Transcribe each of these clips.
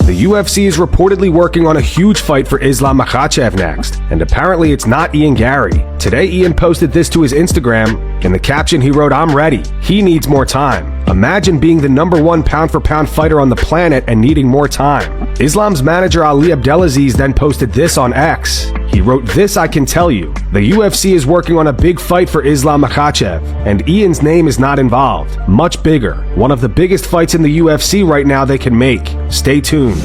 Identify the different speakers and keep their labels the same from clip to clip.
Speaker 1: The UFC is reportedly working on a huge fight for Islam Makhachev next, and apparently it's not Ian Garry. Today, Ian posted this to his Instagram. In the caption, he wrote, "I'm ready. He needs more time." Imagine being the #1 pound-for-pound fighter on the planet and needing more time. Islam's manager Ali Abdelaziz then posted this on X. He wrote, "This I can tell you. The UFC is working on a big fight for Islam Makhachev, and Ian's name is not involved. Much bigger. One of the biggest fights in the UFC right now they can make. Stay tuned."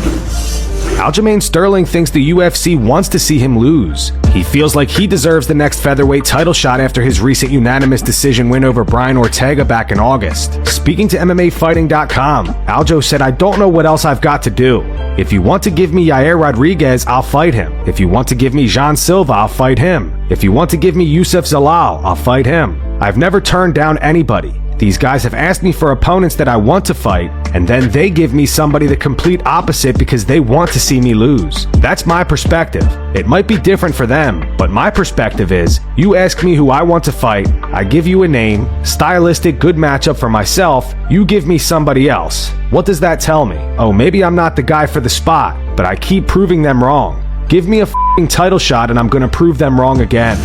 Speaker 1: Aljamain Sterling thinks the UFC wants to see him lose. He feels like he deserves the next featherweight title shot after his recent unanimous decision win over Brian Ortega back in August. Speaking to MMAfighting.com, Aljo said, "I don't know what else I've got to do. If you want to give me Yair Rodriguez, I'll fight him. If you want to give me Jean Silva, I'll fight him. If you want to give me Youssef Zalal, I'll fight him. I've never turned down anybody. These guys have asked me for opponents that I want to fight, and then they give me somebody the complete opposite because they want to see me lose. That's my perspective. It might be different for them, but my perspective is, you ask me who I want to fight, I give you a name, stylistic, good matchup for myself, you give me somebody else. What does that tell me? Oh, maybe I'm not the guy for the spot, but I keep proving them wrong. Give me a f***ing title shot and I'm gonna prove them wrong again."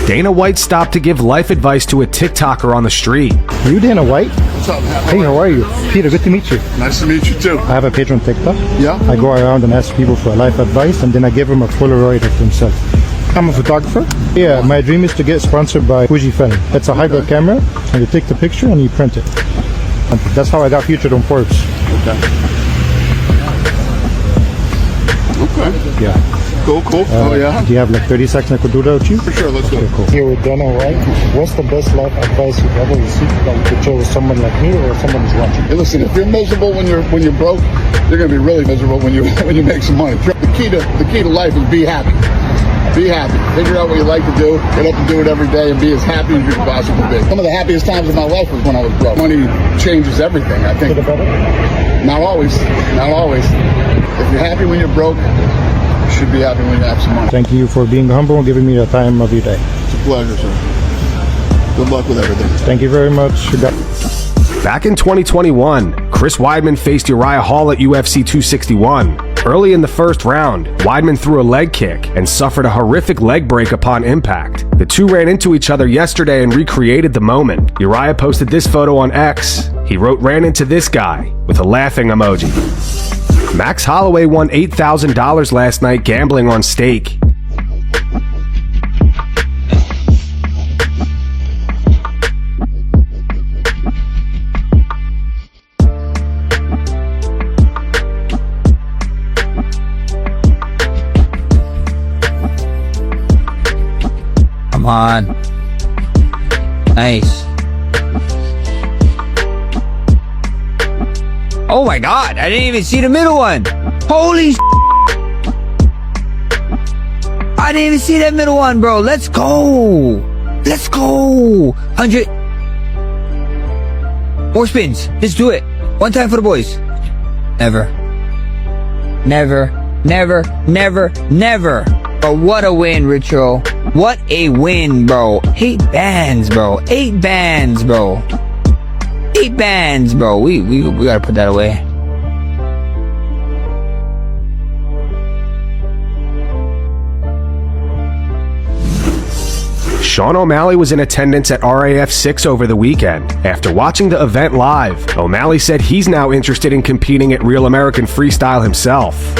Speaker 1: Dana White stopped to give life advice to a TikToker on the street.
Speaker 2: Are you Dana White?
Speaker 3: What's up, man?
Speaker 2: Hey, how are you? Peter, good to meet you.
Speaker 3: Nice to meet you, too.
Speaker 2: I have a page on TikTok.
Speaker 3: Yeah?
Speaker 2: I go around and ask people for life advice, and then I give them a Polaroid of themselves. I'm a photographer. Yeah, my dream is to get sponsored by Fujifilm. It's a hybrid camera, and you take the picture and you print it. And that's how I got featured on Forbes.
Speaker 3: Okay. Okay.
Speaker 2: Yeah.
Speaker 3: Cool. Oh, yeah?
Speaker 2: Do you have like 30 seconds I could do that with you?
Speaker 3: For sure, let's go.
Speaker 2: Okay, cool. Here with Dana White, what's the best life advice you've ever received that you could share with someone like me or someone who's watching?
Speaker 3: Hey, listen, if you're miserable when you're broke, you're gonna be really miserable when you make some money. The key to life is be happy. Be happy. Figure out what you like to do. Get up and do it every day and be as happy as you can possibly be. Some of the happiest times of my life was when I was broke. Money changes everything, I think. Not always. Not always. If you're happy when you're broke, you should be happy when you have some money.
Speaker 2: Thank you for being humble and giving me the time of your day.
Speaker 3: It's a pleasure, sir. Good luck with everything.
Speaker 2: Thank you very much.
Speaker 1: Back in 2021, Chris Weidman faced Uriah Hall at UFC 261. Early in the first round, Weidman threw a leg kick and suffered a horrific leg break upon impact. The two ran into each other yesterday and recreated the moment. Uriah posted this photo on X. He wrote, "Ran into this guy," with a laughing emoji. Max Holloway won $8,000 last night gambling on stake.
Speaker 4: Come on. Nice. Oh my god, I didn't even see the middle one. Holy sh**. I didn't even see that middle one, bro. Let's go. Let's go. 100. More spins. Just do it. One time for the boys. Never. Never. Never. Never. Never. But what a win, Richo. What a win, bro. 8 bands, bro. 8 bands, bro. 8 bands, bro. We gotta put that away.
Speaker 1: Sean O'Malley was in attendance at RAF 6 over the weekend. After watching the event live, O'Malley said he's now interested in competing at Real American Freestyle himself.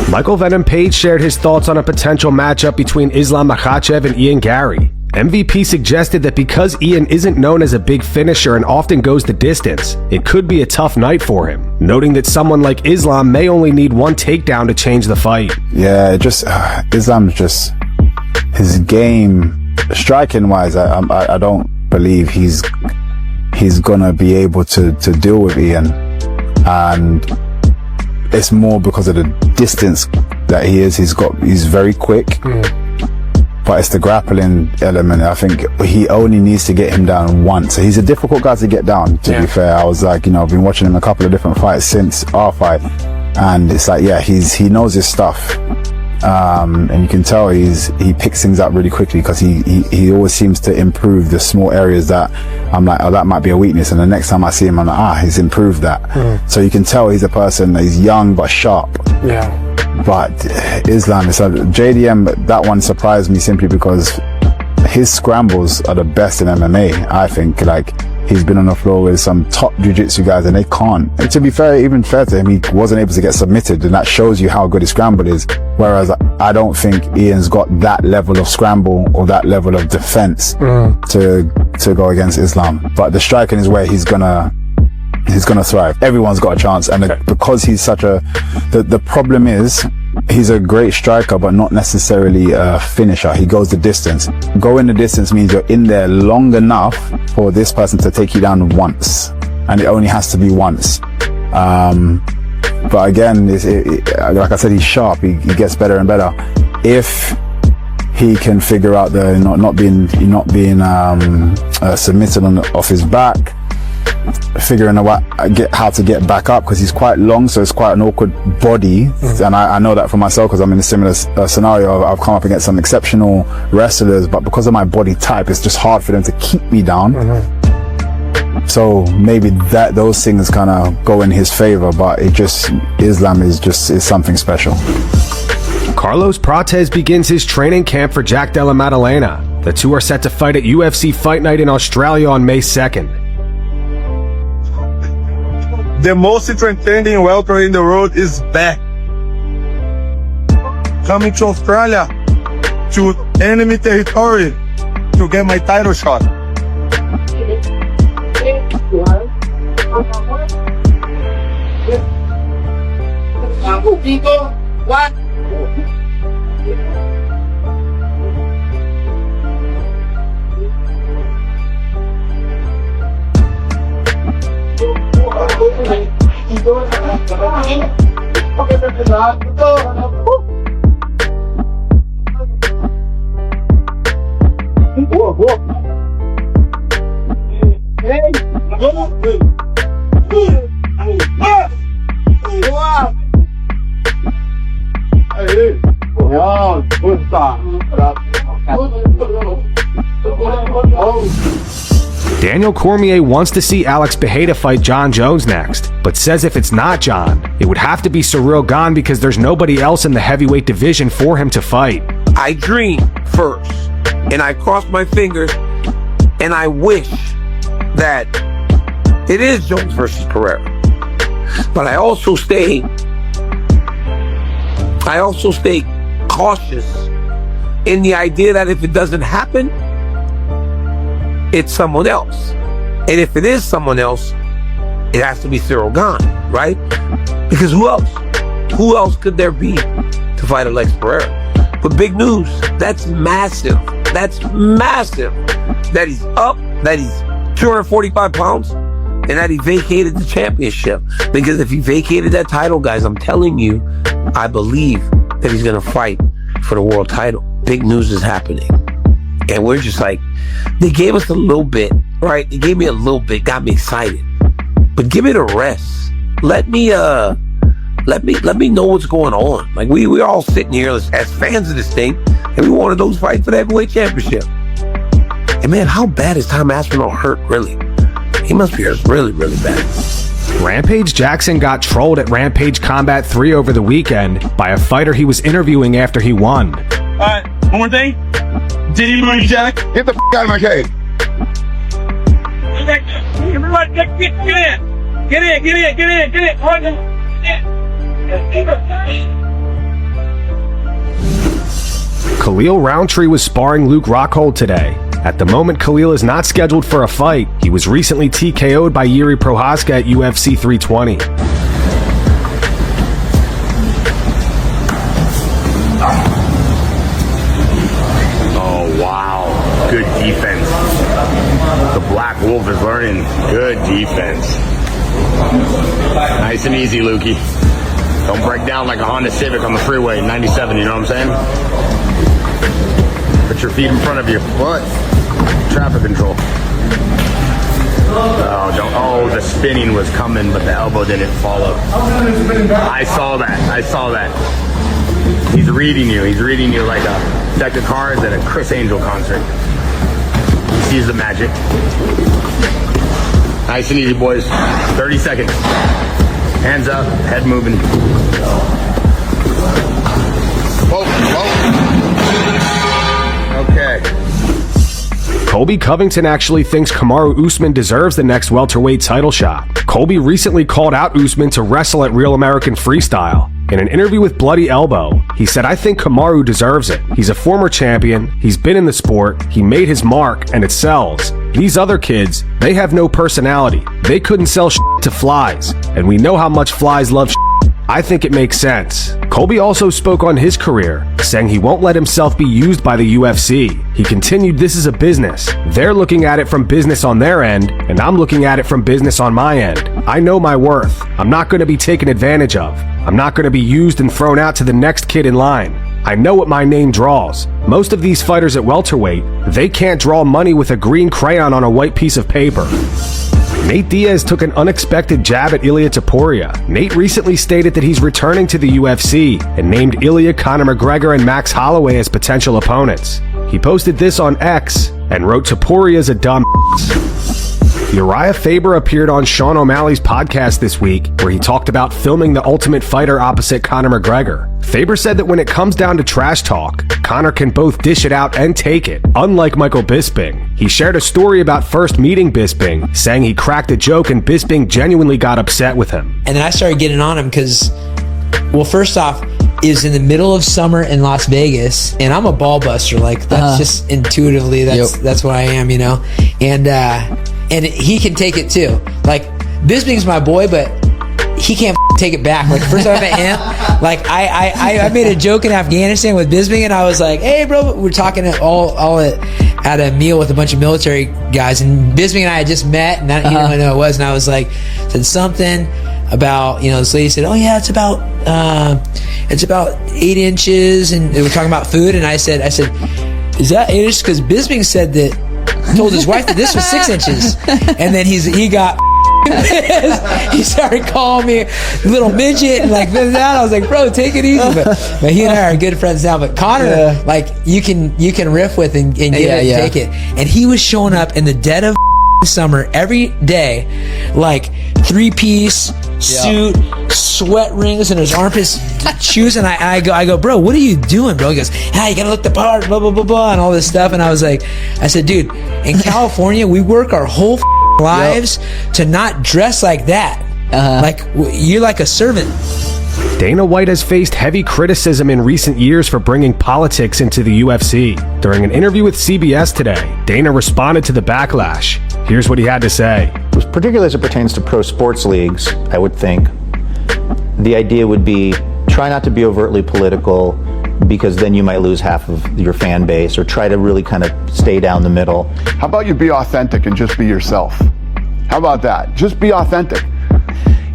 Speaker 1: Michael Venom Page shared his thoughts on a potential matchup between Islam Makhachev and Ian Garry. MVP suggested that because Ian isn't known as a big finisher and often goes the distance, it could be a tough night for him, noting that someone like Islam may only need one takedown to change the fight.
Speaker 5: Yeah, Islam's just, his game, striking-wise, I don't believe he's gonna be able to deal with Ian, and it's more because of the distance that he is. He's very quick, but it's the grappling element. I think he only needs to get him down once. He's a difficult guy to get down, to be fair. I was like, I've been watching him a couple of different fights since our fight, and it's like, he knows his stuff. And you can tell he picks things up really quickly, because he always seems to improve the small areas that I'm like, oh, that might be a weakness, and the next time I see him, I'm like, he's improved that. So you can tell he's a person that he's young but sharp. But Islam, it's JDM, that one surprised me simply because his scrambles are the best in MMA. I think, like, he's been on the floor with some top jiu-jitsu guys and they can't. And to be fair, even fair to him, he wasn't able to get submitted, and that shows you how good his scramble is. Whereas I don't think Ian's got that level of scramble or that level of defense to go against Islam. But the striking is where he's gonna thrive. Everyone's got a chance, and because he's such the problem is, he's a great striker, but not necessarily a finisher. He goes the distance. Going the distance means you're in there long enough for this person to take you down once, and it only has to be once. But again, like I said, he's sharp. He gets better and better if he can figure out the not being submitted off his back. Figuring out how to get back up, because he's quite long, so it's quite an awkward body. And I know that for myself, because I'm in a similar scenario. I've come up against some exceptional wrestlers, but because of my body type, it's just hard for them to keep me down. So maybe those things kind of go in his favor, but Islam is something special.
Speaker 1: Carlos Prates begins his training camp for Jack Della Maddalena. The two are set to fight at UFC Fight Night in Australia on May 2nd.
Speaker 6: The most entertaining welter in the world is back. Coming to Australia, to enemy territory, to get my title shot.
Speaker 1: Daniel Cormier wants to see Alex Pereira fight John Jones next, but says if it's not John, it would have to be Ciryl Gane, because there's nobody else in the heavyweight division for him to fight.
Speaker 7: I dream first, and I cross my fingers, and I wish that it is Jones versus Pereira. But I also stay cautious in the idea that if it doesn't happen, it's someone else. And if it is someone else, it has to be Ciryl Gane, right? Because who else? Who else could there be to fight Alex Pereira? But big news, that's massive. That's massive. That he's up, that he's 245 pounds, and that he vacated the championship. Because if he vacated that title, guys, I'm telling you, I believe that he's going to fight for the world title. Big news is happening. And we're just like, they gave us a little bit, right? They gave me a little bit, got me excited. But give it a rest. Let me know what's going on. Like, we're all sitting here as fans of this thing, and we wanted those fights for the heavyweight championship. And man, how bad is Tom Aspinall hurt, really? He must be hurt really, really bad.
Speaker 1: Rampage Jackson got trolled at Rampage Combat 3 over the weekend by a fighter he was interviewing after he won.
Speaker 6: Alright, one more thing. Did he move Jack?
Speaker 3: Get the out of my cage.
Speaker 6: Everybody, get in. Get in.
Speaker 1: Khalil Roundtree was sparring Luke Rockhold today. At the moment, Khalil is not scheduled for a fight. He was recently TKO'd by Jiří Procházka at UFC 320.
Speaker 8: Oh, wow. Good defense. The Black Wolf is learning. Good defense. Nice and easy, Lukey. Don't break down like a Honda Civic on the freeway, 97, you know what I'm saying? Put your feet in front of you. What? Traffic control. Oh, don't. Oh, the spinning was coming, but the elbow didn't follow. I saw that. He's reading you. He's reading you like a deck of cards at a Chris Angel concert. He sees the magic. Nice and easy, boys. 30 seconds. Hands up, head moving.
Speaker 3: Whoa. Okay.
Speaker 1: Colby Covington actually thinks Kamaru Usman deserves the next welterweight title shot. Colby recently called out Usman to wrestle at Real American Freestyle. In an interview with Bloody Elbow, he said, "I think Kamaru deserves it. He's a former champion, he's been in the sport, he made his mark, and it sells. These other kids, they have no personality. They couldn't sell to flies, and we know how much flies love I think it makes sense." Colby also spoke on his career, saying he won't let himself be used by the UFC. He continued, "This is a business. They're looking at it from business on their end, and I'm looking at it from business on my end. I know my worth. I'm not going to be taken advantage of. I'm not going to be used and thrown out to the next kid in line. I know what my name draws. Most of these fighters at welterweight, they can't draw money with a green crayon on a white piece of paper." Nate Diaz took an unexpected jab at Ilia Topuria. Nate recently stated that he's returning to the UFC and named Ilia, Conor McGregor, and Max Holloway as potential opponents. He posted this on X and wrote, "Topuria's a dumb Urijah Faber appeared on Sean O'Malley's podcast this week, where he talked about filming The Ultimate Fighter opposite Conor McGregor. Faber said that when it comes down to trash talk, Conor can both dish it out and take it, unlike Michael Bisping. He shared a story about first meeting Bisping, saying he cracked a joke and Bisping genuinely got upset with him.
Speaker 9: And then I started getting on him because, well, first off, it was in the middle of summer in Las Vegas, and I'm a ball buster. Like, that's just intuitively, that's what I am, you know? And he can take it too. Like, Bisping's my boy, but he can't take it back. Like, the first time I met him, like, I made a joke in Afghanistan with Bisping, and I was like, "Hey, bro," we're talking all at a meal with a bunch of military guys, and Bisping and I had just met, and he didn't really know who it was, and I was like, said something about, you know, this lady said, "Oh yeah, it's about 8 inches," and they were talking about food, and I said, "Is that 8 inches?" Because Bisping said that, told his wife that this was 6 inches, and then he got he started calling me little midget and like this and that. I was like, "Bro, take it easy." But he and I are good friends now. But Conor, like, you can riff with and get it and take it. And he was showing up in the dead of summer every day, like 3-piece suit, sweat rings in his armpits, shoes, and I go, "Bro, what are you doing, bro?" He goes, "Ah, you gotta look the part, blah blah blah blah," and all this stuff. And I said, "Dude, in California, we work our whole lives to not dress like that. Like, you're like a servant."
Speaker 1: Dana White has faced heavy criticism in recent years for bringing politics into the UFC. During an interview with CBS today, Dana responded to the backlash. Here's what he had to say.
Speaker 10: Particularly as it pertains to pro sports leagues, I would think the idea would be try not to be overtly political, because then you might lose half of your fan base, or try to really kind of stay down the middle.
Speaker 3: How about you be authentic and just be yourself? How about that? Just be authentic.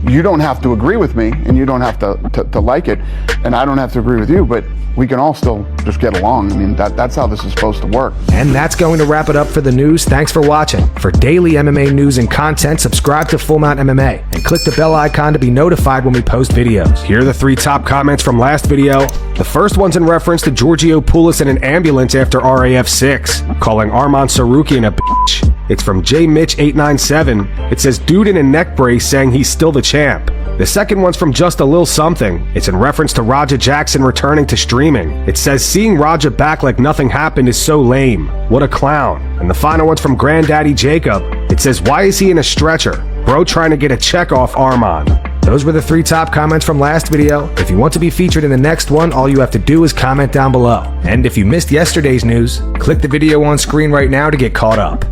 Speaker 3: You don't have to agree with me, and you don't have to like it, and I don't have to agree with you, but we can all still just get along. I mean, that's how this is supposed to work.
Speaker 1: And that's going to wrap it up for the news. Thanks for watching. For daily MMA news and content, subscribe to Full Mount MMA and click the bell icon to be notified when we post videos. Here are the 3 top comments from last video. The first one's in reference to Giorgio Poulos in an ambulance after RAF 6, calling Arman Sarukian a bitch. It's from JMitch897. It says, "Dude in a neck brace saying he's still the champ." The second one's from Just a Lil Something. It's in reference to Raja Jackson returning to streaming. It says, "Seeing Raja back like nothing happened is so lame. What a clown." And the final one's from Granddaddy Jacob. It says, "Why is he in a stretcher? Bro trying to get a check off Arman." Those were the 3 top comments from last video. If you want to be featured in the next one, all you have to do is comment down below. And if you missed yesterday's news, click the video on screen right now to get caught up.